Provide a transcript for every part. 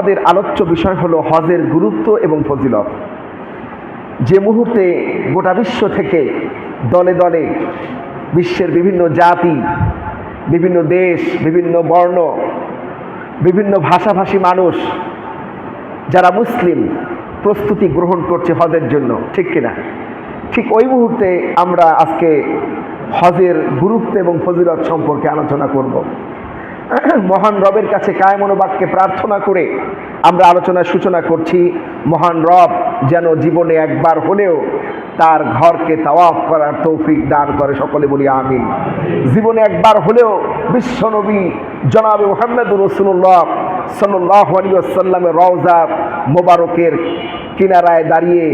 আমাদের আলোচ্য বিষয় হলো হজের গুরুত্ব এবং ফজিলত। যে মুহূর্তে গোটা বিশ্ব থেকে দলে দলে বিশ্বের বিভিন্ন জাতি, বিভিন্ন দেশ, বিভিন্ন বর্ণ, বিভিন্ন ভাষাভাষী মানুষ যারা মুসলিম প্রস্তুতি গ্রহণ করছে হজের জন্য, ঠিক কিনা? ঠিক ওই মুহূর্তে আমরা আজকে হজের গুরুত্ব এবং ফজিলত সম্পর্কে আলোচনা করব। মহান রবের কাছে কায়মন বাক্যে প্রার্থনা করে আমরা আলোচনার সূচনা করছি। মহান রব যেন জীবনে একবার হলেও তার ঘরকে তাওয়াফ করার তৌফিক দান করে, সকলে বলি আমিন। জীবনে একবার হলেও বিশ্বনবী জনাবে মুহাম্মদুর রাসূলুল্লাহ সাল্লাল্লাহু আলাইহি ওয়াসাল্লামের রওজা মোবারকের কিনারায় দাঁড়িয়ে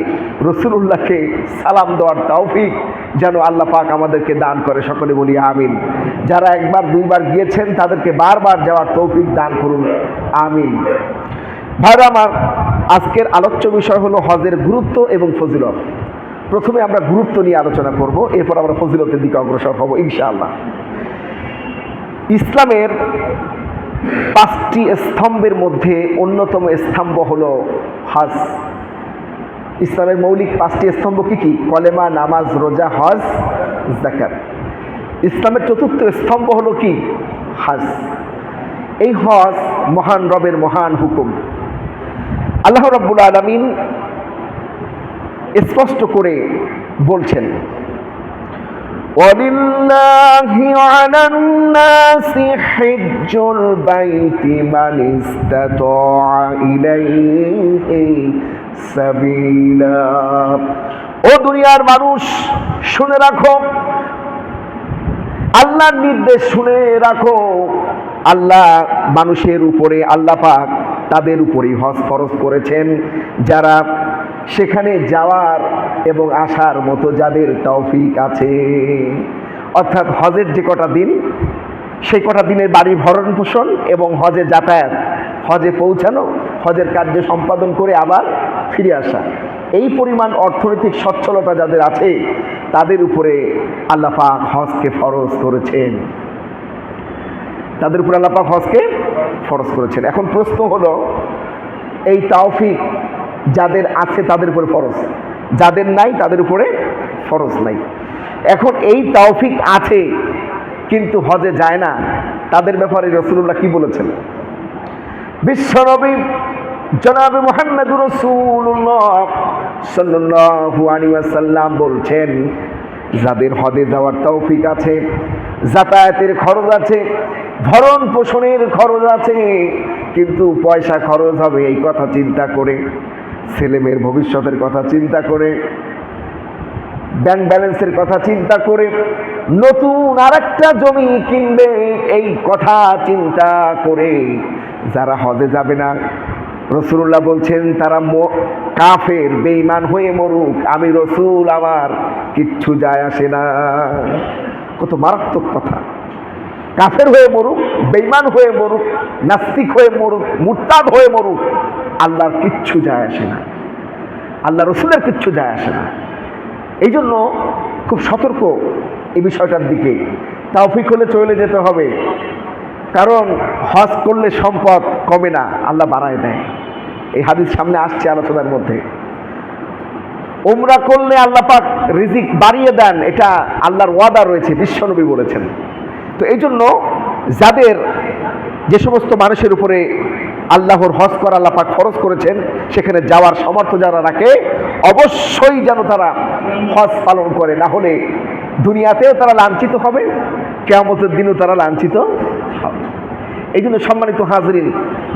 রাসূলুল্লাহকে সালাম দেওয়ার তৌফিক যেন আল্লাহ পাক আমাদেরকে দান করে, সকলে বলি আমিন। যারা একবার দুইবার গিয়েছেন তাদেরকে বারবার যাওয়ার তৌফিক দান করুন, আমিন। ভাইরা আমার, আজকের আলোচ্য বিষয় হলো হজের গুরুত্ব এবং ফজিলত। প্রথমে আমরা গুরুত্ব নিয়ে আলোচনা করব, এরপর আমরা ফজিলতের দিকে অগ্রসর হব ইনশাআল্লাহ। ইসলামের 5টি স্তম্ভের মধ্যে অন্যতম স্তম্ভ হলো হজ। ইসলামের মৌলিক 5টি স্তম্ভ কি কি? কলেমা, নামাজ, রোজা, হজ, যাকাত। ইসলামের 4র্থ স্তম্ভ হলো কি? হজ। এই হজ মহান রবের মহান হুকুম। আল্লাহ রাব্বুল আলামিন স্পষ্ট করে বলছেন, ওয়ালিল্লাহি আলান নাসি হিজ্জুল বাইতি মান ইসতাতাআ ইলাইহি সাবিলা। ও দুনিয়ার মানুষ, শুনে রাখো, আল্লাহর নির্দেশ শুনে রাখো। আল্লাহ মানুষের উপরে, আল্লাহ পাক তাদের উপরেই হজ ফরজ করেছেন যারা সেখানে যাওয়ার এবং আসার মতো যাদের তৌফিক আছে। অর্থাৎ হজের যে কটা দিন, সেই কটা দিনের বাড়ি ভরণ পোষণ এবং হজে যাতায়াত, হজে পৌঁছানো, হজের কার্য সম্পাদন করে আবার ফিরে আসা, এই পরিমাণ অর্থনৈতিক সচ্ছলতা যাদের আছে তাদের উপরে আল্লাহ পাক হজকে ফরজ করেছেন। তাদের উপরে আল্লাহ পাক হজকে ফরজ করেছেন। এখন প্রশ্ন হলো, এই তৌফিক যাদের আছে তাদের উপরে ফরজ, যাদের নাই তাদের উপরে ফরজ নাই। এখন এই তৌফিক আছে কিন্তু হজে যায় না, তাদের ব্যাপারে রাসূলুল্লাহ কি বলেছেন? বিশ্বনবী জনাবে মুহাম্মদুর রাসূলুল্লাহ সাল্লাল্লাহু আলাইহি ওয়াসাল্লাম বলছেন, যাদের হজে যাওয়ার তৌফিক আছে, যাতায়াতের খরচ আছে, ভরণ পোষণের খরচ আছে, কিন্তু পয়সা খরচ হবে এই কথা চিন্তা করে, ছেলেমেয়ের ভবিষ্যতের কথা চিন্তা করে, ব্যাংক ব্যালেন্সের কথা চিন্তা করে, নতুন আরেকটা জমি কিনবে এই কথা চিন্তা করে যারা হজে যাবে না, রাসূলুল্লাহ বলছেন তারা কাফের, বেঈমান হয়ে মরুক, আমি রাসূল আমার কিচ্ছু যায় আসে না। কত মারাত্মক কথা! কাফের হয়ে মরুক, বেঈমান হয়ে মরুক, নাস্তিক হয়ে মরুক, মুরতাদ হয়ে মরুক, আল্লাহর কিচ্ছু যায় আসে না, আল্লাহ রসুলের কিচ্ছু যায় আসে না। এই জন্য খুব সতর্ক এই বিষয়টার দিকে। তৌফিক হলে চলে যেতে হবে, কারণ হজ করলে সম্পদ কমে না, আল্লাহ বাড়ায় দেয়। এই হাদিস সামনে আসছে আলোচনার মধ্যে। উমরা করলে আল্লাহ পাক রিজিক বাড়িয়ে দেন, এটা আল্লাহর ওয়াদা রয়েছে, বিশ্বনবী বলেছেন। তো এই জন্য যাদের, যে সমস্ত মানুষের উপরে আল্লাহর হজ করা আল্লাহ পাক ফরজ করেছেন, সেখানে যাওয়ার সামর্থ্য যারা রাখে অবশ্যই যেন তারা হজ পালন করে, না হলে দুনিয়াতেও তারা লাঞ্ছিত হবে, কিয়ামতের দিনও তারা লাঞ্ছিত হবে। এই জন্য সম্মানিত হাজরিন,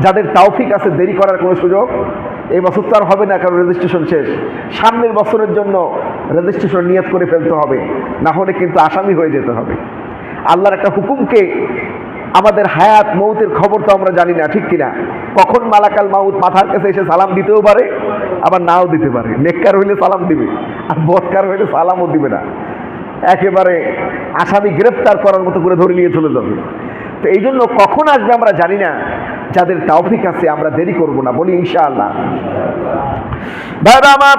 যাদের তৌফিক আছে, দেরি করার কোনো সুযোগ এই বছর তো আর হবে না, কারণ রেজিস্ট্রেশন শেষ। সামনের বছরের জন্য রেজিস্ট্রেশন নিয়ত করে ফেলতে হবে, না হলে কিন্তু আসামি হয়ে যেতে হবে। আল্লাহর একটা হুকুমকে, আমাদের হায়াত মৌতের খবর তো আমরা জানি না, ঠিক কিনা? কখন মালাকাল মাউত মাথার কাছে এসে সালাম দিতেও পারে, আবার নাও দিতে পারে। নেককার হইলে সালাম দিবে, আর বদকার হইলে সালামও দিবে না, একেবারে আসামি গ্রেফতার করার মতো করে ধরে নিয়ে চলে যাবে। তো এই জন্য কখন আসবে আমরা জানি না। যাদের তৌফিক আছে আমরা দেরি করব না, বলি ইনশাআল্লাহ। ভাইরা আমার,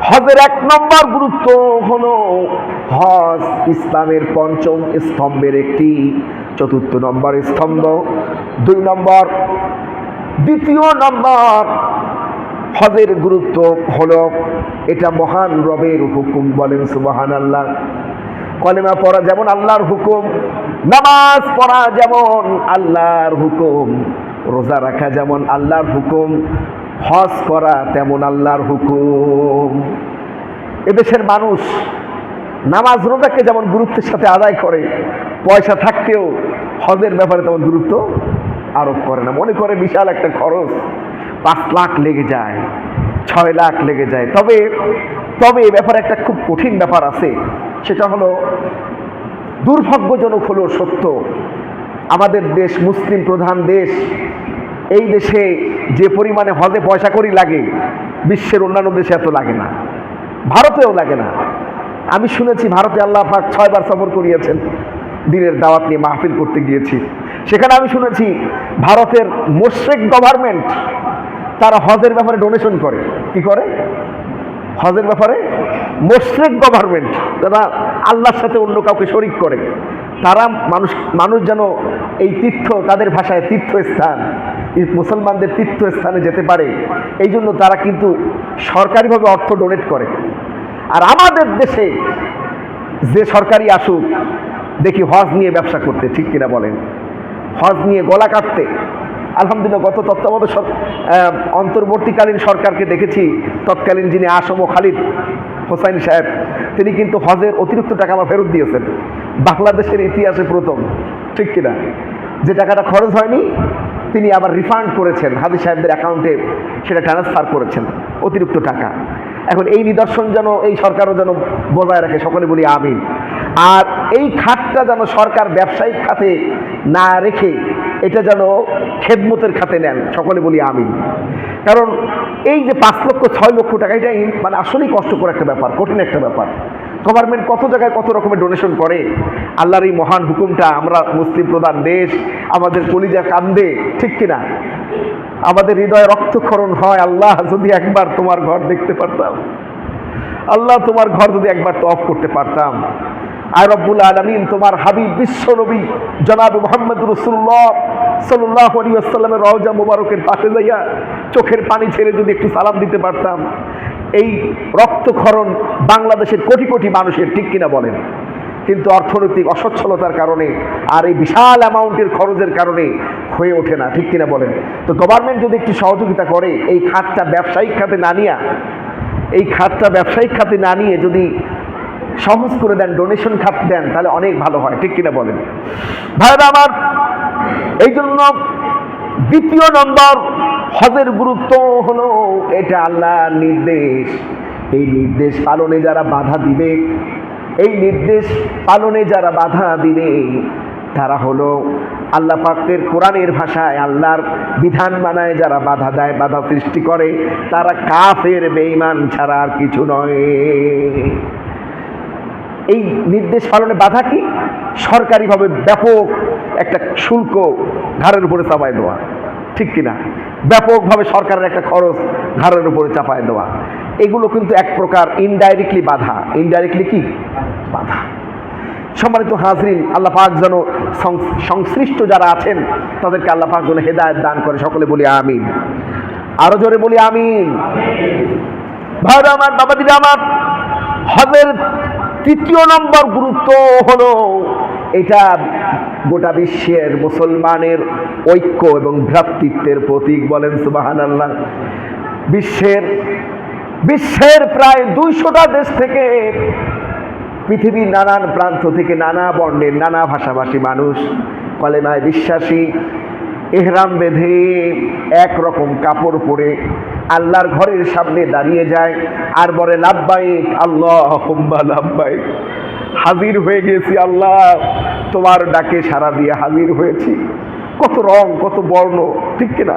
হজের 1 নম্বর গুরুত্ব হলো হজ ইসলামের 5ম স্তম্ভের একটি, 4র্থ নম্বর স্তম্ভ। 2 নম্বর দ্বিতীয় নম্বর হজের গুরুত্ব হলো এটা মহান রবের হুকুম, বলেন সুবহানাল্লাহ। কলেমা পড়া যেমন আল্লাহর হুকুম, নামাজ পড়া যেমন আল্লাহর হুকুম, রোজা রাখা যেমন আল্লাহর হুকুম, হজ করা তেমন আল্লাহর হুকুম। এদেশের মানুষ নামাজ রোজাকে যেমন গুরুত্বের সাথে আদায় করে, পয়সা থাকতেও হজের ব্যাপারে তেমন গুরুত্ব আরোপ করে না। মনে করে বিশাল একটা খরচ, 5 লাখ লেগে যায়, 6 লাখ লেগে যায়। তবে তবে এ ব্যাপারে একটা খুব কঠিন ব্যাপার আছে, সেটা হলো দুর্ভাগ্যজনক হলো সত্য, আমাদের দেশ মুসলিম প্রধান দেশ, এই দেশে যে পরিমাণে হজে পয়সা করি লাগে বিশ্বের অন্যান্য দেশে এত লাগে না, ভারতেও লাগে না। আমি শুনেছি ভারতে আল্লাহ পাক 6 বার সফর করিয়েছেন, দিনের দাওয়াত নিয়ে মাহফিল করতে গিয়েছি। সেখানে আমি শুনেছি ভারতের মুশরিক গভর্নমেন্ট তারা হজের ব্যাপারে ডোনেশন করে। কি করে? হজের ব্যাপারে মুশরিক গভর্নমেন্ট তারা আল্লাহর সাথে অন্য কাউকে শরিক করে। তারা মানুষ যেন এই তীর্থ, তাদের ভাষায় তীর্থস্থান, মুসলমানদের তীর্থস্থানে যেতে পারে, এই জন্য তারা কিন্তু সরকারিভাবে অর্থ ডোনেট করে। আর আমাদের দেশে যে সরকারি আসুক দেখি হজ নিয়ে ব্যবসা করতে, ঠিক কিনা বলেন? হজ নিয়ে গলা কাটতে। আলহামদুলিল্লাহ গত তত্ত্বাবধায়ক অন্তর্বর্তীকালীন সরকারকে দেখেছি, তৎকালীন যিনি আসম খালিদ হোসাইন সাহেব, তিনি কিন্তু হজের অতিরিক্ত টাকা আমার ফেরত দিয়েছেন, বাংলাদেশের ইতিহাসে প্রথম, ঠিক কিনা? যে টাকাটা খরচ হয়নি তিনি আবার রিফান্ড করেছেন, হাজী সাহেবদের অ্যাকাউন্টে সেটা ট্রান্সফার করেছেন অতিরিক্ত টাকা। এখন এই নিদর্শন যেন এই সরকারও যেন বজায় রাখে, সকলে বলি আমিন। আর এই খাতটা যেন সরকার ব্যবসায়িক খাতে না রেখে এটা যেন খেদমতের খাতে নেন, সকলে বলি আমিন। কারণ এই যে 5 লক্ষ 6 লক্ষ টাকা, এটা মানে আসলেই কষ্টকর একটা ব্যাপার, কঠিন একটা ব্যাপার। গভর্নমেন্ট কত জায়গায় কত রকমের ডোনেশন করে। আল্লাহর এই মহান হুকুমটা, আমরা মুসলিম প্রধান দেশ, আমাদের কলিজা কান্দে, ঠিক কিনা? আমাদের হৃদয়ে রক্তক্ষরণ হয়, আল্লাহ যদি একবার তোমার ঘর দেখতে পারতাম, আল্লাহ তোমার ঘর যদি একবার তো অফ করতে পারতাম। আর রব্বুল আলামিন তোমার হাবিব বিশ্ব নবী জনাব মুহাম্মদ রাসূলুল্লাহ সাল্লাল্লাহু আলাইহি ওয়াসাল্লামের রওজা মুবারকের পাশে যাইয়া চোখের পানি ছেড়ে যদি একটু সালাম দিতে পারতাম, এই রক্তক্ষরণ বাংলাদেশের কোটি কোটি মানুষের, ঠিক কিনা বলেন? কিন্তু অর্থনৈতিক অসচ্ছলতার কারণে আর এই বিশাল অ্যামাউন্টের খরচের কারণে হয়ে ওঠে না, ঠিক কিনা বলেন? তো গভর্নমেন্ট যদি একটু সহযোগিতা করে, এই খাতটা ব্যবসায়িক খাতে না নিয়ে, এই খাতটা ব্যবসায়িক খাতে না নিয়ে যদি সহজ করে দেন, ডোনেশন খাত দেন, তাহলে অনেক ভালো হয়, ঠিক কিনা বলেন? ভাইরা আমার, এই জন্য দ্বিতীয় নম্বর হজের গুরুত্ব হলো এটা আল্লাহর নির্দেশ। এই নির্দেশ পালনে যারা বাধা দিবে, এই নির্দেশ পালনে যারা বাধা দিবে, তারা হলো আল্লাহ পাকের কোরআনের ভাষায় আল্লাহর বিধান মানায় যারা বাধা দেয়, বাধা সৃষ্টি করে, তারা কাফের, বেঈমান ছাড়া আর কিছু নয়। এই নির্দেশ পালনে বাধা কি? সরকারিভাবে ব্যাপক একটা শুল্ক ঘাড়ের উপরে চাপায় দেওয়া, ঠিক কিনা? ব্যাপকভাবে সরকারের একটা খরচ ঘাড়ের উপরে চাপায় দেওয়া, এগুলো কিন্তু এক প্রকার ইনডাইরেক্টলি বাধা। ইনডাইরেক্টলি কি বাধা? সম্মানিত হাজরিন, আল্লাহ পাক যেন সংশ্লিষ্ট যারা আছেন তাদেরকে আল্লাহ পাক যেন হেদায়েত দান করে, সকলে বলি আমিন। আরো জোরে বলি আমিন। ভাইরা আমার, বাবাজিরা আমার, হজের তৃতীয় নম্বর গুরুত্ব হলো এটা গোটা বিশ্বের মুসলমানের ঐক্য এবং ভ্রাতৃত্বের প্রতীক, বলেন সুবহানাল্লাহ। বিশ্বের প্রায় 200টা দেশ থেকে, পৃথিবীর নানান প্রান্ত থেকে, নানা বর্ণের, নানা ভাষাভাষী মানুষ কলেমায় বিশ্বাসী, ইহরাম বেঁধে একরকম কাপড় পরে আল্লাহর ঘরের সামনে দাঁড়িয়ে যায় আর বলে লাব্বাইক আল্লাহুম্মা লাব্বাইক, হাজির হয়ে গেছি আল্লাহ, তোমার ডাকে সাড়া দিয়ে হাজির হয়েছি। কত রং, কত বর্ণ, ঠিক কিনা?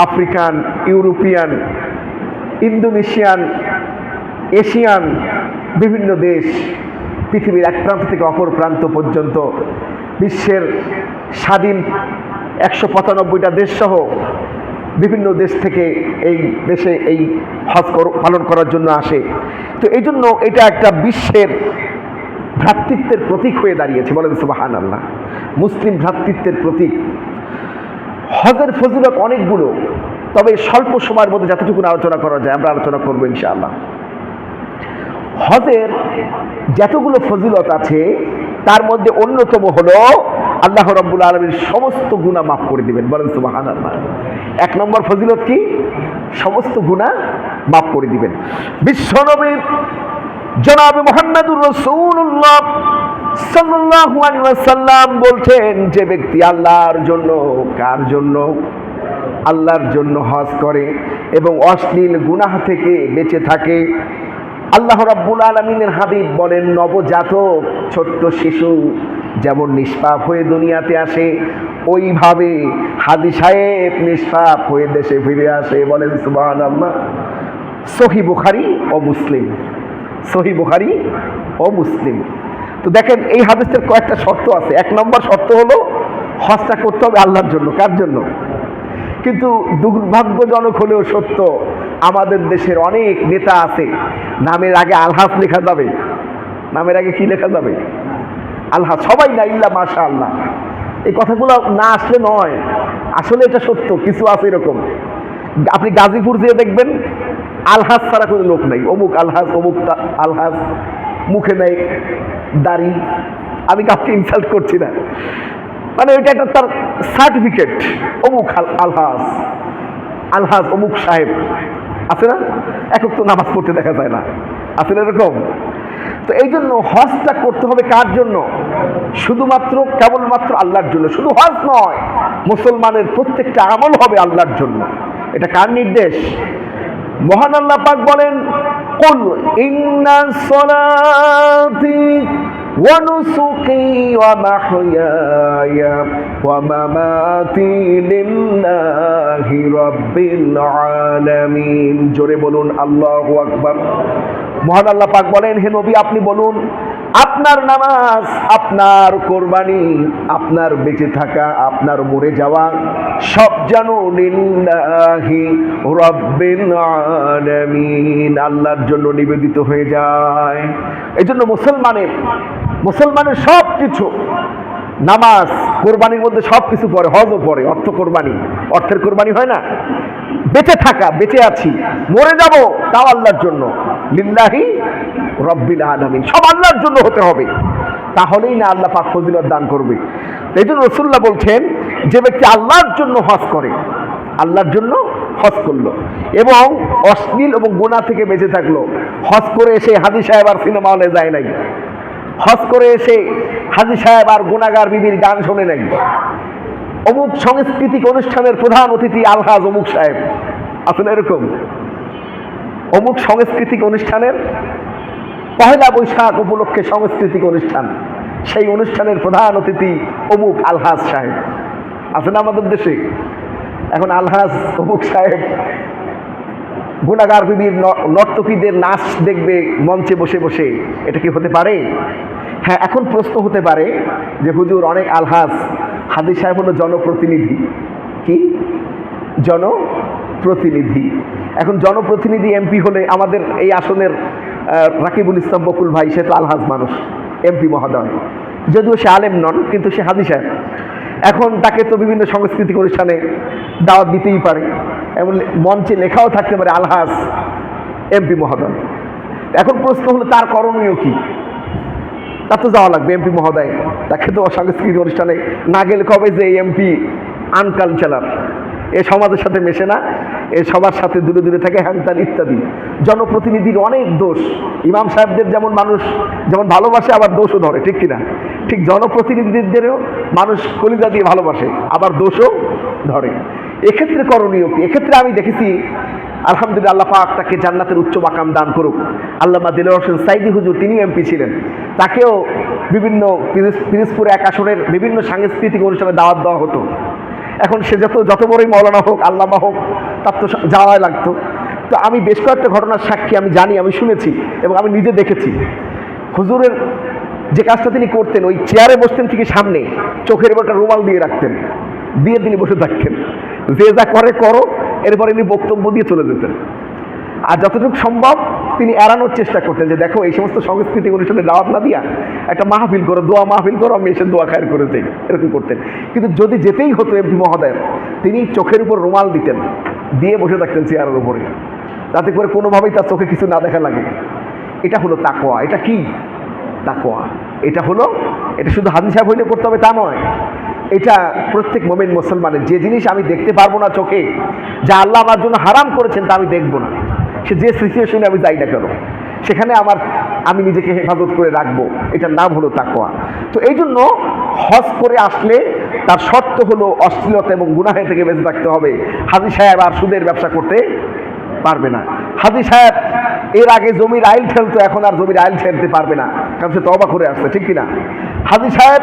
আফ্রিকান, ইউরোপিয়ান, ইন্দোনেশিয়ান, এশিয়ান, বিভিন্ন দেশ, পৃথিবীর এক প্রান্ত থেকে অপর প্রান্ত পর্যন্ত, বিশ্বের স্বাধীন 195টা দেশ সহ বিভিন্ন দেশ থেকে এই দেশে এই হজ পালন করার জন্য আসে। তো এই জন্য এটা একটা বিশ্বের ভ্রাতৃত্বের প্রতীক হয়ে দাঁড়িয়েছে, বলেন সুবহানাল্লাহ। মুসলিম ভ্রাতৃত্বের প্রতীক। হজের ফজিলত অনেকগুলো, তবে স্বল্প সময়ের মধ্যে যতটুকু আলোচনা করা যায় আমরা আলোচনা করবো ইনশাআল্লাহ। হজের যতগুলো ফজিলত আছে তার মধ্যে অন্যতম হলো আল্লাহ রাব্বুল আলামিন সমস্ত গুনাহ মাফ করে দিবেন, বলেন সুবহানাল্লাহ। এক নম্বর ফজিলত কি? সমস্ত গুনাহ মাফ করে দিবেন। বিশ্বনবী জনাবে মুহাম্মদুর রাসূলুল্লাহ সাল্লাল্লাহু আলাইহি ওয়াসাল্লাম বলছেন, যে ব্যক্তি আল্লাহর জন্য, কার জন্য? আল্লাহর জন্য হজ করে এবং অশ্লীল গুনাহ থেকে বেঁচে থাকে, আল্লাহ রাব্বুল আলামিনের হাবিব বলেন, নবজাতক ছোট্ট শিশু যেমন নিষ্পাপ হয়ে দুনিয়াতে আসে, ওইভাবে হাজী সাহেব নিষ্পাপ হয়ে দেশে ফিরে আসে, বলেন সুবহানাল্লাহ। সহিহ বুখারী ও মুসলিম, সহিহ বুখারী ও মুসলিম। তো দেখেন এই হাদিসের কয়েকটা শর্ত আছে। এক নম্বর শর্ত হলো হজটা করতে হবে আল্লাহর জন্য, কার জন্য? কিন্তু দুর্ভাগ্যজনক হলেও সত্য, আমাদের দেশের অনেক নেতা আছে নামের আগে আলহাজ লেখা যাবে, নামের আগে কি লেখা যাবে? আলহাজ। সবাই না, ইল্লা মাশাআল্লাহ। এই কথাগুলো না আসলে নয়, আসলে এটা সত্য, কিছু আছে এরকম। আপনি গাজীপুর যেয়ে দেখবেন আলহাজ ছাড়া কোনো লোক নাই, অমুক আলহাজ, অমুক আলহাজ, মুখে নেই দাড়ি। আমি কাউকে ইনসাল্ট করছি না, মানে ওইটা একটা তার সার্টিফিকেট, অমুক আলহাজ, আলহাজ অমুক সাহেব আছে না? একক তো নামাজ পড়তে দেখা যায় না, আছে না এরকম? তো এই জন্য হজটা করতে হবে কার জন্য? শুধুমাত্র কেবলমাত্র আল্লাহর জন্য। শুধু হজ নয়, মুসলমানের প্রত্যেকটা আমল হবে আল্লাহর জন্য। এটা কার নির্দেশ? মহান আল্লাহ পাক বলেন, কুল ইন্না সলাতি ওয়া নুসুকি ওয়া মাহইয়ায়া ওয়া মামাতি লিল্লাহি রাব্বিল আলামিন। জোরে বলুন আল্লাহু আকবার। মহান আল্লাহ পাক বলেন, হে নবী আপনি বলুন, আপনার নামাজ, আপনার কোরবানি, আপনার বেঁচে থাকা, আপনার মরে যাওয়া সব যেন লিল্লাহি রাব্বিল আলামিন, আল্লাহর জন্য নিবেদিত হয়ে যায়। এই জন্য মুসলমানের সব কিছু, নামাজ, কোরবানির মধ্যে সব কিছু পড়ে, হজও পড়ে, অর্থ কোরবানি, অর্থের কোরবানি হয় না? বেঁচে থাকা, বেঁচে আছি, মরে যাব, তাও আল্লাহর জন্য, লিল্লাহি রাব্বিল আলামিন, সব আল্লাহর জন্য হতে হবে, তাহলেই না আল্লাহ পাক ফজিলত দান করবে। এই জন্য রাসূলুল্লাহ বলছেন, যে ব্যক্তি আল্লাহর জন্য হজ করে, আল্লাহর জন্য হজ করলো এবং অশ্লীল এবং গুনাহ থেকে বেঁচে থাকলো, হজ করে এসে হাজী সাহেব আর সিনেমা হলে যায় নাই, হজ করে এসে হাজী সাহেব আর গুনাহগার বিবির গান শোনে নাই, অমুক সাংস্কৃতিক অনুষ্ঠানের প্রধান অতিথি আলহাজ অমুক সাহেব, আসলে এরকম অমুক সাংস্কৃতিক অনুষ্ঠানের পহেলা বৈশাখ উপলক্ষে সাংস্কৃতিক অনুষ্ঠান, সেই অনুষ্ঠানের প্রধান অতিথি অমুক আলহাজ সাহেব, আছে না আমাদের দেশে? এখন আলহাজ অমুক সাহেব গুনাহগার বিবির নর্তকীদের নাচ দেখবে মঞ্চে বসে বসে, এটা কি হতে পারে? হ্যাঁ, এখন প্রশ্ন হতে পারে যে হুজুর, অনেক আলহাজ, হাজী সাহেব হলো জনপ্রতিনিধি। কি জনপ্রতিনিধি? এখন জনপ্রতিনিধি এমপি হলে আমাদের এই আসনের রাকিবুল ইসলাম বকুল ভাই, সে তো আলহাজ মানুষ, এমপি মহোদয়, যদিও সে আলেম নন কিন্তু সে হাজী সাহেব। এখন তাকে তো বিভিন্ন সাংস্কৃতিক অনুষ্ঠানে দাওয়াত দিতেই পারে, এমন মঞ্চে লেখাও থাকতে পারে আলহাজ এমপি মহোদয়। এখন প্রশ্ন হলো তার করণীয় কি? তার তো যাওয়া লাগবে, এমপি মহোদয়, তাকে তো সাংস্কৃতিক অনুষ্ঠানে না গেলে কবে যে এমপি আনকালচারাল, এ সমাজের সাথে মেশে না, এ সবার সাথে দূরে দূরে থাকে, হ্যানত্যান ইত্যাদি। জনপ্রতিনিধির অনেক দোষ, ইমাম সাহেবদের যেমন মানুষ যেমন ভালোবাসে আবার দোষও ধরে, ঠিক কিনা? ঠিক জনপ্রতিনিধিদেরও মানুষ কলিজা দিয়ে ভালোবাসে, আবার দোষও ধরে। এক্ষেত্রে করণীয় কি? এক্ষেত্রে আমি দেখেছি, আলহামদুলিল্লাহ, আল্লাহ পাক তাকে জান্নাতের উচ্চ মাকাম দান করুক, আল্লামা দিলওয়ার হোসেন সাইদি হুজুর, তিনি এমপি ছিলেন, তাকেও বিভিন্ন পিরোজপুর এক আসনের বিভিন্ন সাংস্কৃতিক অনুষ্ঠানে দাওয়াত দেওয়া হতো। এখন সে যত বড়ই মৌলানা হোক, আল্লামা হোক, তার তো যাওয়াই লাগতো। তো আমি বেশ কয়েকটা ঘটনার সাক্ষী আমি জানি, আমি শুনেছি এবং আমি নিজে দেখেছি। হুজুরের যে কাজটা তিনি করতেন, ওই চেয়ারে বসতেন ঠিক সামনে, চোখের উপর একটা রুমাল দিয়ে রাখতেন, দিয়ে তিনি বসে থাকতেন, যে যা করে করো, এরপরে তিনি বক্তব্য দিয়ে চলে যেতেন। আর যতটুকু সম্ভব তিনি এড়ানোর চেষ্টা করতেন, যে দেখো এই সমস্ত সাংস্কৃতিক অনুষ্ঠানে দাওয়াত না দিয়া একটা মাহফিল করো, দোয়া মাহফিল করো, আমি এসে দোয়া খায়ের করে দেই, এরকম করতেন। কিন্তু যদি যেতেই হতো এমপি মহোদয়ের, তিনি চোখের উপর রুমাল দিতেন, দিয়ে বসে থাকতেন চেয়ারের উপরে, যাতে করে কোনোভাবেই তার চোখে কিছু না দেখা লাগে। এটা হলো তাকওয়া। এটা কি তাকওয়া? এটা হলো, এটা শুধু হাজি সাহেব হইলে করতে হবে তা নয়, এটা প্রত্যেক মুমিন মুসলমানের। যে জিনিস আমি দেখতে পারবো না চোখে, যা আল্লাহ আমার জন্য হারাম করেছেন তা আমি দেখবো না, সে যে সিচুয়েশনে আমি যাই না কেন, সেখানে আমি নিজেকে হেফাজত করে রাখবো, এটার নাম হলো তাকওয়া। তো এই জন্য হজ করে আসলে তার শর্ত হলো অশ্লীলতা এবং গুনাহে থেকে বেঁচে থাকতে হবে। হাজি সাহেব আর সুদের ব্যবসা করতে পারবে না। হাজি সাহেব এর আগে জমির আইল ঠেলতো, এখন আর জমির আইল ঠেলতে পারবে না, কারণ সে তওবা করে আসছে, ঠিক কিনা? হাজি সাহেব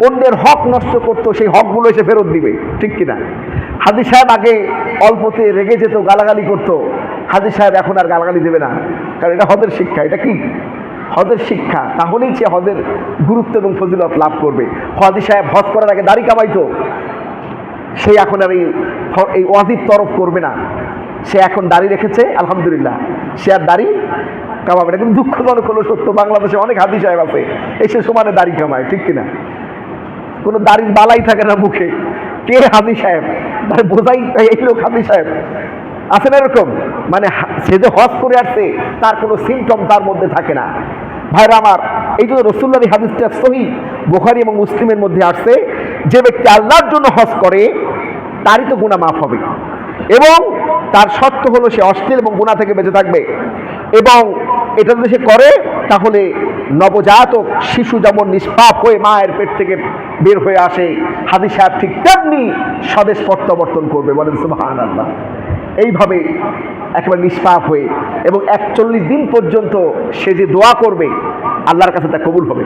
অন্যের হক নষ্ট করতো, সেই হকগুলো এসে ফেরত দিবে, ঠিক কিনা? হাজি সাহেব আগে অল্পতে রেগে যেত, গালাগালি করতো, হাজি সাহেব এখন আর গালাগালি দেবে না, কারণ এটা হজের শিক্ষা। এটা কি হজের শিক্ষা, তাহলেই সে হজের গুরুত্ব এবং ফজিলত লাভ করবে। হাজি সাহেব হজ করার আগে দাড়ি কামাইতো, সে এখন আর এই ওয়াজিব তরফ করবে না, সে এখন দাড়ি রেখেছে, আলহামদুলিল্লাহ, সে আর দাড়ি কামাবে না। কিন্তু দুঃখজনক হলো সত্য, বাংলাদেশে অনেক হাজি সাহেব আছে এসে সমানে দাড়ি কামায়, ঠিক কিনা? কোনো দাড়ির বালাই থাকে না মুখে, কে হাজি সাহেব, মানে বোঝাই এই লোক হাজি সাহেব আছে না এরকম, মানে সে যে হজ করে আসছে তার কোনো সিমটম তার মধ্যে থাকে না। ভাইরা আমার, এই জন্য রাসূলুল্লাহর হাদিসটা সহিহ বুখারী এবং মুসলিমের মধ্যে আসছে, যে ব্যক্তি আল্লাহর জন্য হজ করে তারই তো গুনাহ মাফ হবে, এবং তার শর্ত হলো সে অশ্লীল এবং গুনাহ থেকে বেঁচে থাকবে। এবং এটা যদি সে করে তাহলে নবজাতক শিশু যেমন নিষ্পাপ হয়ে মায়ের পেট থেকে বের হয়ে আসে, হাদিস সাহেব ঠিক তেমনি স্বদেশ প্রত্যাবর্তন করবে, বলেন সুবহানাল্লাহ। এইভাবে একেবারে নিষ্পাপ হয়ে, এবং 41 দিন পর্যন্ত সে যে দোয়া করবে আল্লাহর কাছে তা কবুল হবে।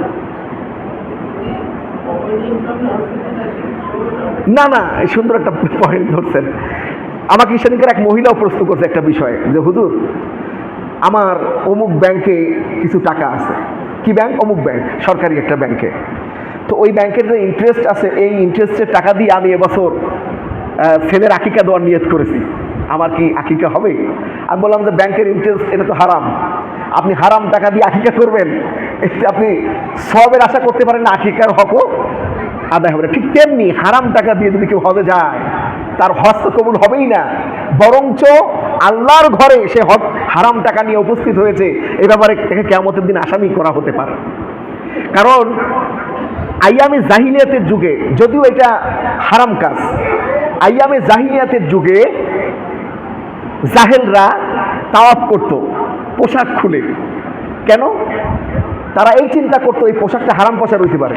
না না, এই সুন্দর একটা পয়েন্ট ধরছেন। আমাকে সেদিনকার এক মহিলাও প্রশ্ন করছে একটা বিষয়ে, যে হুজুর আমার অমুক ব্যাংকে কিছু টাকা আছে। কি ব্যাংক? অমুক ব্যাংক, সরকারি একটা ব্যাংকে। তো ওই ব্যাংকের যে ইন্টারেস্ট আছে, এই ইন্টারেস্টের টাকা দিয়ে আমি এবছর ছেলের আকিকা দেওয়ার নিয়ত করেছি, আমার কি আকিকা হবে? আমি বললাম যে ব্যাংকের ইন্টারেস্ট এটা তো হারাম, আপনি হারাম টাকা দিয়ে আকিকা করবেন, এতে আপনি সওয়াবের আশা করতে পারেন না, আকিকার হকও আদায় হবে না। ঠিক তেমনি হারাম টাকা দিয়ে যদি কেউ হজে যায় তার হজ তো কবুল হবেই না, বরঞ্চ আল্লাহর ঘরে সে হারাম টাকা নিয়ে উপস্থিত হয়েছে, এ ব্যাপারে তাকে কিয়ামতের দিন আসামি করা হতে পারে। কারণ আইয়ামে জাহিলিয়াতের যুগে, যদিও এটা হারাম কাজ, আইয়ামে জাহিলিয়াতের যুগে জাহেলরা তাওয়াফ করত পোশাক খুলে। কেন? তারা এই চিন্তা করতো এই পোশাকটা হারাম পোশাক হইতে পারে,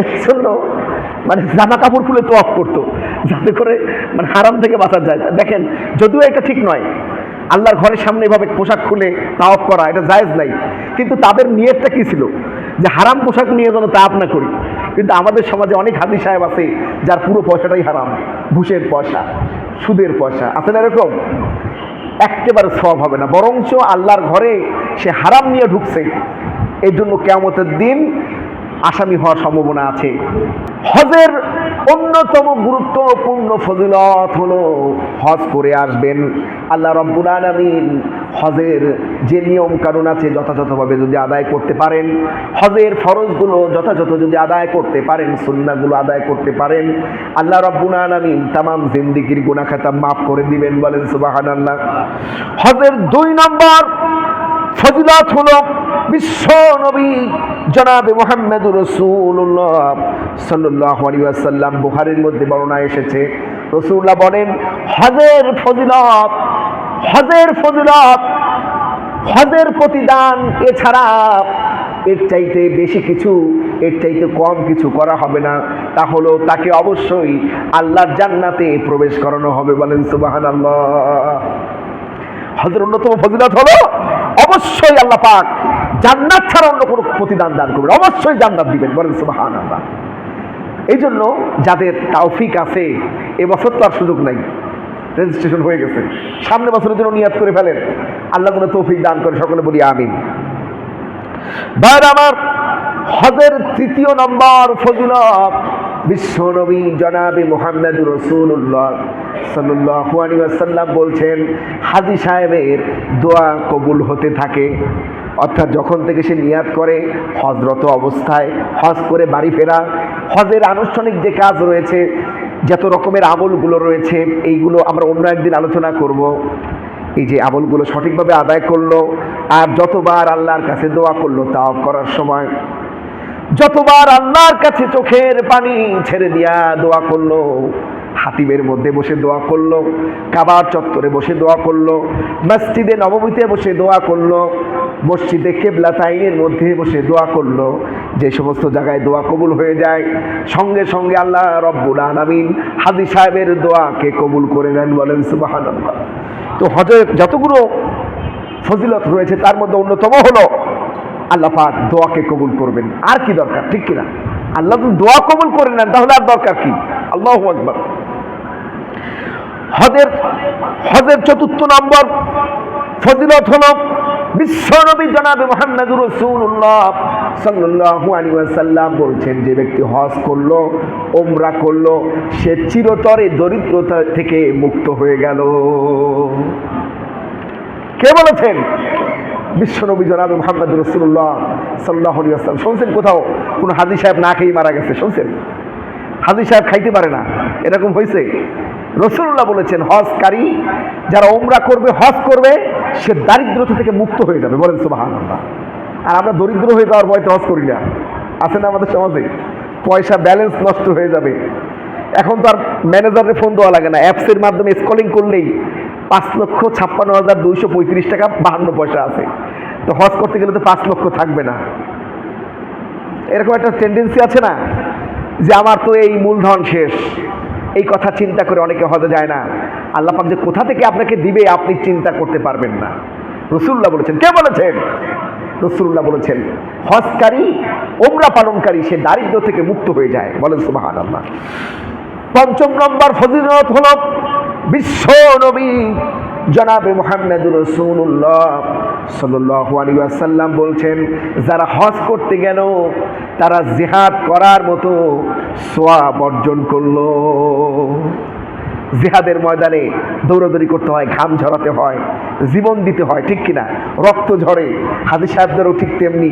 এই জন্য মানে জামা কাপড় খুলে তাওয়াফ করতো, যাতে করে মানে হারাম থেকে বাঁচা যায়। দেখেন, যদিও এটা ঠিক নয়, আল্লাহর ঘরের সামনে এভাবে পোশাক খুলে তাওয়াফ করা এটা জায়েজ নাই, কিন্তু তাদের নিয়তটা কি ছিল? যে হারাম পোশাক নিয়ে যেন তাওয়াফ না করি। কিন্তু আমাদের সমাজে অনেক হাজি সাহেব আছে যার পুরো পয়সাটাই হারাম, ঘুষের পয়সা, সুদের পয়সা, আছে না এরকম? একেবারে সওয়াব হবে না, বরঞ্চ আল্লাহর ঘরে সে হারাম নিয়ে ঢুকছে, এই জন্য কিয়ামতের দিন আসামি হওয়ার সম্ভাবনা আছে। হজের অন্যতম গুরুত্বপূর্ণ ফজিলত হলো হজ করে আসবেন। আল্লাহ রাব্বুল আলামিন হজের যে নিয়ম কানুন আছে যথাযথভাবে যদি আদায় করতে পারেন, হজের ফরজগুলো যথাযথ যদি আদায় করতে পারেন, সুন্নাহগুলো আদায় করতে পারেন, আল্লাহ রাব্বুল আলামিন তামাম জিন্দেগির গুনাহ খাতা মাফ করে দিবেন, বলেন সুবহানাল্লাহ। হজের 2 নম্বর ফজিলত হলো বিশ্ব নবী জনাবে মুহাম্মদুর রাসূলুল্লাহ সাল্লাল্লাহু আলাইহি ওয়াসাল্লাম, বুখারীর মধ্যে বর্ণনা এসেছে, রাসূলুল্লাহ বলেন হজের ফজিলত, হজের ফজিলত, হজের প্রতিদান এছাড়া এর চাইতে বেশি কিছু, এর চাইতে কম কিছু করা হবে না, তা হলো তাকে অবশ্যই আল্লাহর জান্নাতে প্রবেশ করানো হবে, বলেন সুবহানাল্লাহ। হজের অন্যতম ফজিলত হলো অবশ্যই আল্লাহ পাক জান্নাত ছাড়া অন্য কোনো প্রতিদান দান করবেন, অবশ্যই জান্নাত দিবেন, বলেন সুবহানাল্লাহ। এই জন্য যাদের তৌফিক আছে, এবছর তো আর সুযোগ নাই, রেজিস্ট্রেশন হয়ে গেছে, সামনে বছরের জন্য নিয়াত করে ফেলেন, আল্লাহ যেন তৌফিক দান করে, সকলে বলি আমিন। ভাইরা আমার, হজের 3 নম্বর ফজিলত বিশ্ব নবী জনাবে মুহাম্মদুর রাসূলুল্লাহ সাল্লাল্লাহু আলাইহি ওয়াসাল্লাম বলছেন হাজী সাহেবের দোয়া কবুল হতে থাকে। অর্থাৎ যখন থেকে সে নিয়াত করে হজরত অবস্থায়, হজ করে বাড়ি ফেরা, হজের আনুষ্ঠানিক যে কাজ রয়েছে যত রকমের আমলগুলো রয়েছে এইগুলো আমরা অন্য একদিন আলোচনা করব। এই যে আমলগুলো সঠিকভাবে আদায় করলো, আর যতবার আল্লাহর কাছে দোয়া করলো তাওয়াফ করার সময়, যতবার আল্লাহর কাছে চোখের পানি ছেড়ে দিয়া দোয়া করলো, হাতিমের মধ্যে বসে দোয়া করলো, কাবার চত্বরে বসে দোয়া করলো, মসজিদে নববীতে বসে দোয়া করলো, মসজিদে কিবলাতাইনের মধ্যে বসে দোয়া করলো, যে সমস্ত জায়গায় দোয়া কবুল হয়ে যায় সঙ্গে সঙ্গে আল্লাহ রব্বুল আলামিন হাজী সাহেবের দোয়াকে কবুল করে নেন। বলেন সুবহানাল্লাহ। তো হজের যতগুলো ফজিলত রয়েছে তার মধ্যে অন্যতম হলো আল্লাহ পাক দোয়াকে কবুল করবেন। আর কি দরকার, ঠিক কিনা? আল্লাহ তো দোয়া কবুল করে নেন, তাহলে আর দরকার কি? আল্লাহু আকবার। হজের চতুর্থ নম্বর ফজিলত হলো বিশ্বনবী জনাবে মুহাম্মদুর রাসূলুল্লাহ সাল্লাল্লাহু আলাইহি ওয়াসাল্লাম বলছেন, যে ব্যক্তি হজ করলো, উমরা করলো, সে চিরতরে দরিদ্রতা থেকে মুক্ত হয়ে গেল। কে বলেছেন? বিশ্বনবী জনাবে মুহাম্মদুর রাসূলুল্লাহ সাল্লাল্লাহু আলাইহি ওয়াসাল্লাম। শুনছেন কোথাও কোনো হাজী সাহেব না খেয়ে মারা গেছে? শুনছেন? হাজী সাহেব খাইতে পারে না, এরকম হয়েছে? রাসূলুল্লাহ বলেছেন হজকারী যারা উমরা করবে, হজ করবে, সে দারিদ্রতা থেকে মুক্ত হয়ে যাবে। বলেন সুবহানাল্লাহ। আর আমরা দরিদ্র হয়ে যাওয়ার ভয়তে হজ করি না। আছে না আমাদের সমাজে? পয়সা ব্যালেন্স নষ্ট হয়ে যাবে। এখন তো আর ম্যানেজারের ফোন দেওয়া লাগে না, অ্যাপসের মাধ্যমে স্ক্রলিং করলেই 5,56,235 টাকা 52 পয়সা আছে। তো হজ করতে গেলে তো 5 লক্ষ থাকবে না। এরকম একটা টেন্ডেন্সি আছে না, যে আমার তো এই মূলধন শেষ, এই কথা চিন্তা করে অনেকে হজে যায় না। আল্লাহ পাক যে কোথা থেকে আপনাকে দিবে আপনি চিন্তা করতে পারবেন না। রাসূলুল্লাহ বলেছেন। কে বলেছেন? রাসূলুল্লাহ বলেছেন হজকারী, উমরা পালনকারী সে দারিদ্র থেকে মুক্ত হয়ে যায়। বলেন সুবহানাল্লাহ। পঞ্চম নম্বর ফজিলত হলো বিশ্ব নবী জনাবে মুহাম্মদুর রাসূলুল্লাহ সাল্লাল্লাহু আলাইহি ওয়াসাল্লাম বলছেন, যারা হজ করতে গেল তারা জিহাদ করার মতো সওয়াব অর্জন করলো। জিহাদের ময়দানে দৌড়াদৌড়ি করতে হয়, ঘাম ঝরাতে হয়, জীবন দিতে হয়, ঠিক কিনা? রক্ত ঝরে। হাজী সাহেবদেরও ঠিক তেমনি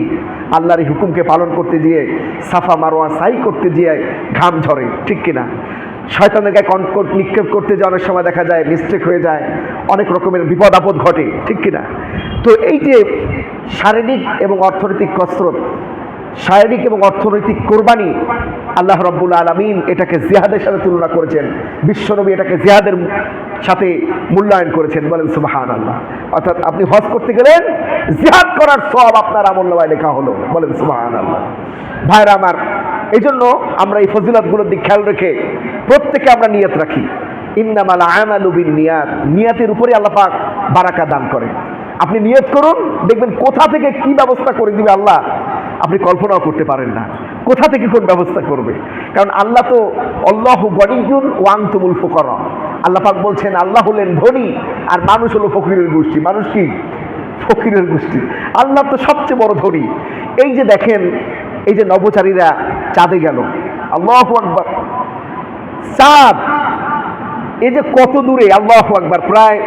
আল্লাহর হুকুমকে পালন করতে গিয়ে, সাফা মারওয়া সাই করতে গিয়ে ঘাম ঝরে, ঠিক কিনা? শয়তানের গায়ে কনকট নিক্ষেপ করতে যে অনেক সময় দেখা যায় মিস্টেক হয়ে যায়, অনেক রকমের বিপদ আপদ ঘটে, ঠিক কিনা? তো এই যে শারীরিক এবং অর্থনৈতিক কসরত, শারীরিক এবং অর্থনৈতিক কোরবানি, আল্লাহ রাব্বুল আলামিন এটাকে জিহাদের সাথে তুলনা করেছেন। বিশ্বনবী এটাকে জিহাদের সাথে মূল্যায়ন করেছেন। বলেন সুবহানাল্লাহ। অর্থাৎ আপনি হজ করতে গেলেন, জিহাদ করার সওয়াব আপনার আমলনামায় লেখা হলো। বলেন সুবহানাল্লাহ। ভাইরা আমার, এই জন্য আমরা এই ফজিলতগুলোর দিক খেয়াল রেখে প্রত্যেকে আমরা নিয়ত রাখি। ইন্নামাল আমালু বিন্নিয়াত, নিয়তের উপরে আল্লাহ পাক বারাকা দান করে। আপনি নিয়ত করুন, দেখবেন কোথা থেকে কি ব্যবস্থা করে দিবে আল্লাহ আপনি কল্পনাও করতে পারেন না, কোথা থেকে কোন ব্যবস্থা করবে। কারণ আল্লাহ তো আল্লাহু গনিয়্যুন ওয়া আনতুমুল ফুকারা। আল্লাহ পাক বলছেন আল্লাহ হলেন ধনী আর মানুষ হলো ফকিরের গোষ্ঠী। মানুষ কি? ফকিরের গোষ্ঠী। আল্লাহ তো সবচেয়ে বড় ধনী। এই যে দেখেন, এই যে নভোচারীরা চাঁদে গেল, আল্লাহু আকবার। চাঁদ এই যে কত দূরে, আল্লাহু আকবার, প্রায়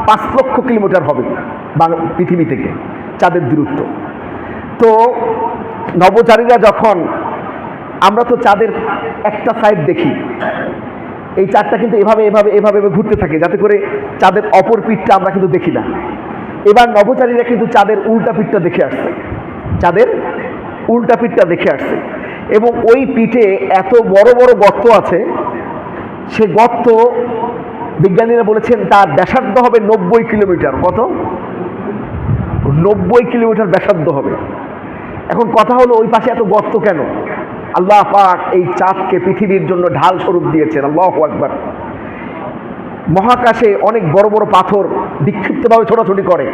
5 লক্ষ কিলোমিটার হবে পৃথিবী থেকে চাঁদের দূরত্ব। তো নভোচারীরা যখন, আমরা তো চাঁদের একটা সাইড দেখি, এই চাঁদটা কিন্তু এভাবে এভাবে এভাবে ঘুরতে থাকে যাতে করে চাঁদের অপর পিঠটা আমরা কিন্তু দেখি না। এবার নভোচারীরা কিন্তু চাঁদের উল্টা পিঠটা দেখে আসছে, চাঁদের উল্টা পিঠটা দেখে আসছে। এবং ওই পিঠে এত বড় বড় গর্ত আছে, সে গর্ত বিজ্ঞানীরা বলেছেন তার ব্যাসার্ধ হবে 90 কিলোমিটার। কত? 90 কিলোমিটার ব্যাসার্ধ হবে। এখন কথা হলো ওই পাশে এত গর্ত কেন? আল্লাহ পাক এই চাঁদকে পৃথিবীর জন্য ঢাল স্বরূপ দিয়েছেন। আল্লাহু আকবার। মহাকাশে অনেক বড় বড় পাথর বিক্ষিপ্তভাবে ছোটাছুটি করে,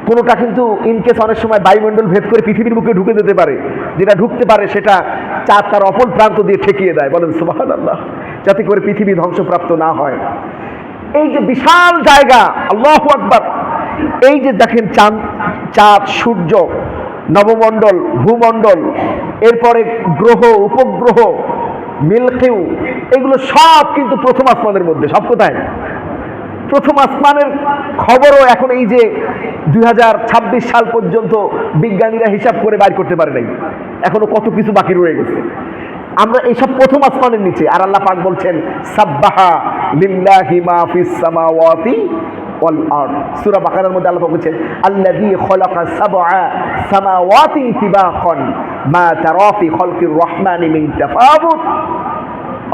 কোনোটা কিন্তু ইনকেস অনেক সময় বায়ুমণ্ডল ভেদ করে পৃথিবীর বুকে ঢুকে যেতে পারে, যেটা ঢুকতে পারে সেটা চাঁদ তার অপর প্রান্ত দিয়ে ঠেকিয়ে দেয়। বলেন সুবহানাল্লাহ। যাতে করে পৃথিবী ধ্বংসপ্রাপ্ত না হয়। এই যে বিশাল জায়গা, আল্লাহু আকবার। এই যে দেখেন চাঁদ, সূর্য, নবমণ্ডল, ভূমণ্ডল, এরপরে গ্রহ, উপগ্রহ, মিল্কিউ, এগুলো সব কিন্তু প্রথম আসমানের মধ্যে। সব কোথায়? প্রথম আসমানের খবরও এখন এই যে 2026 সাল পর্যন্ত বিজ্ঞানীরা হিসাব করে বাইর করতে পারে নাই, এখনো কত কিছু বাকি রয়ে গেছে। আমরা এইসব প্রথম আসমানের নিচে। আর আল্লাহ পাক বলছেন সাব্বাহা লিল্লাহি মা ফিস সামাওয়াতি ওয়াল আরদ। সূরা বাকারার মধ্যে আল্লাহ পাক বলছেন আল্লাযী খালাকা সাবআ সামাওয়াতি তিবাকান মা তারা ফি খালকির রহমানি মিন তাফাউত।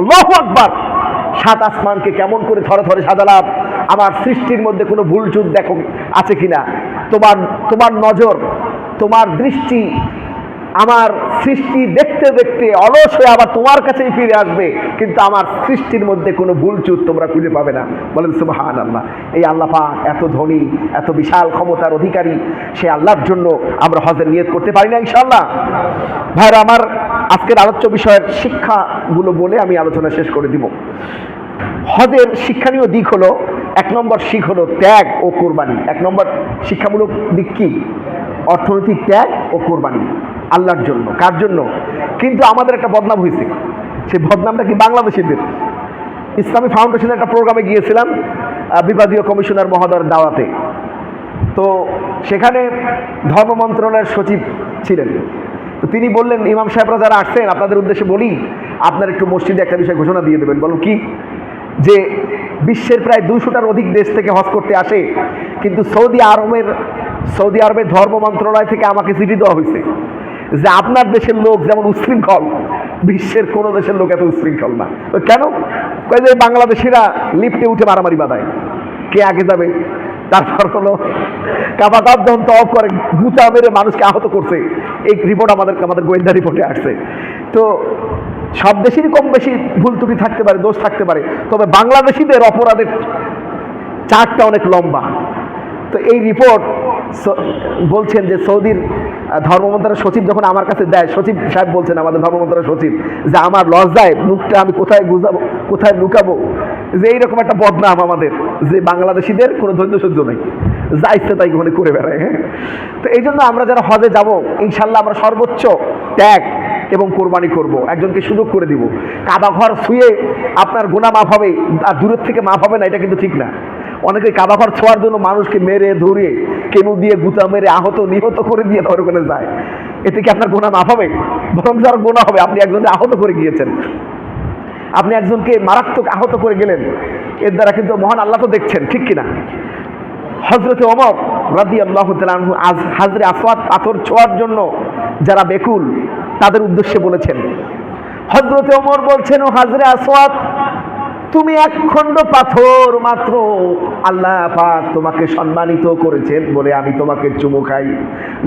আল্লাহু আকবার। সাত আসমানকে কেমন করে ধরে ধরে সাজালাম, আমার সৃষ্টির মধ্যে কোনো ভুলচুক দেখো আছে কিনা। তোমার নজর, তোমার দৃষ্টি আমার সৃষ্টি দেখতে দেখতে অলস হয়ে আবার তোমার কাছেই ফিরে আসবে, কিন্তু আমার সৃষ্টির মধ্যে কোনো ভুলচুক তোমরা খুঁজে পাবে না। বলেন সুবহানাল্লাহ। এই আল্লাহ পাক এত ধনী, এত বিশাল ক্ষমতার অধিকারী, সে আল্লাহর জন্য আমরা হজের নিয়ত করতে পারি না ইনশাআল্লাহ? ভাইরা আমার, আজকের আলোচ্য বিষয়ের শিক্ষাগুলো বলে আমি আলোচনা শেষ করে দিব। হজের শিক্ষণীয় দিক হলো, 1 নম্বর শিখ হলো ত্যাগ ও কোরবানি। 1 নম্বর শিক্ষামূলক দিক কি? অর্থনৈতিক ত্যাগ ও কোরবানি আল্লাহর জন্য। কার জন্য? কিন্তু আমাদের একটা বদনাম হয়েছে, সেই বদনামটা কি? বাংলাদেশিদের। ইসলামী ফাউন্ডেশনের একটা প্রোগ্রামে গিয়েছিলাম বিভাগীয় কমিশনার মহোদয়ের দাওয়াতে। তো সেখানে ধর্ম মন্ত্রণালয়ের সচিব ছিলেন। তো তিনি বললেন, ইমাম সাহেবরা যারা আসছেন আপনাদের উদ্দেশ্যে বলি, আপনার একটু মসজিদে একটা বিষয় ঘোষণা দিয়ে দেবেন। বলুন কি? যে বিশ্বের প্রায় 200টার অধিক দেশ থেকে হজ করতে আসে, কিন্তু সৌদি আরবের ধর্ম মন্ত্রণালয় থেকে আমাকে চিঠি দেওয়া হয়েছে যে আপনার দেশের লোক যেমন উচ্ছৃঙ্খল, বিশ্বের কোনো দেশের লোক এত উচ্ছৃঙ্খল না। কেন? কয় যে বাংলাদেশিরা লিফটে উঠে মারামারি বাঁধায়, কে আগে যাবে। তারপর হলো কাবাকাব যখন তওয়াফ করে গুতা মেরে মানুষকে আহত করছে, এই রিপোর্ট আমাদের গোয়েন্দা রিপোর্টে আসছে। তো সব দেশেরই কম বেশি ভুল ত্রুটি থাকতে পারে, দোষ থাকতে পারে, তবে বাংলাদেশিদের অপরাধের চারটা অনেক লম্বা। তো এই রিপোর্ট বলছেন যে সৌদির ধর্ম মন্ত্রণালয়ের সচিব যখন আমার কাছে দেয়, সচিব সাহেব বলছেন, আমাদের ধর্ম মন্ত্রণালয়ের সচিব, যে আমার লজ্জায় মুখটা আমি কোথায় গুজাবো, কোথায় লুকাবো, যে এইরকম একটা বদনাম আমাদের, যে বাংলাদেশিদের কোনো ধৈর্য সহ্য নেই, যা ইচ্ছে তাই ওখানে করে বেড়ায়। হ্যাঁ, তো এই জন্য আমরা যারা হজে যাব ইনশাল্লাহ আমরা সর্বোচ্চ ত্যাগ এবং কোরবানি করব। একজনকে সুযোগ করে দিব। কাবা ঘর ছুঁয়ে আপনার গুনাহ মাফ হবে আর দূরের থেকে মাফ হবে না, এটা কিন্তু ঠিক না। অনেকে কাবা ঘর ছোঁয়ার জন্য মানুষকে মেরে ধরে কেনু দিয়ে গুতা মেরে আহত নিহত করে দিয়ে ধরে ওখানে যায়। এতে কি আপনার গুনাহ মাফ হবে? বরং যারা গুনাহ হবে, আপনি একজনকে আহত করে গিয়েছেন, আপনি একজনকে মারাত্মক আহত করে গেলেন, এর দ্বারা কিন্তু মহান আল্লাহ তো দেখছেন, ঠিক কিনা? হযরতে ওমর রাদিয়াল্লাহু তাআলা আনহু হাজরে আসওয়াদ পাথর ছোঁয়ার জন্য যারা বেকুল তাদের উদ্দেশ্যে বলেছেন, হযরতে ওমর বলছেন, ও হাজরে আসওয়াদ, তুমি এক খণ্ড পাথর মাত্র, আল্লাহ পাক তোমাকে সম্মানিত করেছেন বলে আমি তোমাকে চুমু খাই,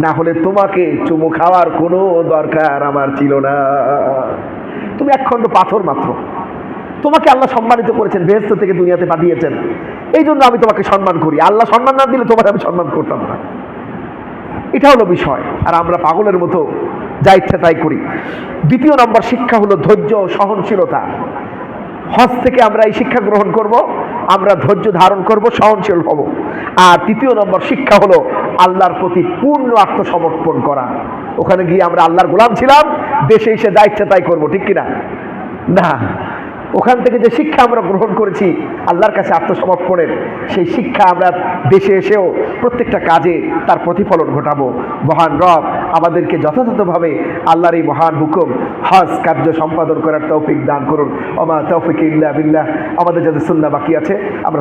না হলে তোমাকে চুমু খাওয়ার কোনো দরকার আমার ছিল না। তুমি এক খণ্ড পাথর মাত্র, তোমাকে আল্লাহ সম্মানিত করেছেন, বেহেশত থেকে দুনিয়াতে পাঠিয়েছেন, এই জন্য আমি তোমাকে সম্মান করি। আল্লাহ সম্মান না দিলে তোমাকে আমি সম্মান করতাম না। এটা হলো বিষয়। আর আমরা পাগলের মতো যা ইচ্ছা তাই করি। 2 নম্বর শিক্ষা হলো ধৈর্য ও সহনশীলতা। হজ থেকে আমরা এই শিক্ষা গ্রহণ করব, আমরা ধৈর্য ধারণ করব, সহনশীল হব। আর 3 নম্বর শিক্ষা হলো আল্লাহর প্রতি পূর্ণ আত্মসমর্পণ করা। ওখানে গিয়ে আমরা আল্লাহর গোলাম ছিলাম, দেশে এসে যা ইচ্ছা তাই করবো, ঠিক কিনা? না, ওখান থেকে যে শিক্ষা আমরা গ্রহণ করেছি আল্লাহর কাছে আত্মসমর্পণের, সেই শিক্ষা আমরা দেশে এসেও প্রত্যেকটা কাজে তার প্রতিফলন ঘটাবো। মহান রব আমাদেরকে যথাযথভাবে আল্লাহর এই মহান হুকুম হজ কার্য সম্পাদন করার তৌফিক দান করুন। ওমা তৌফিক ইল্লা বিল্লাহ। আমাদের যাদের সুন্নাহ বাকি আছে আমরা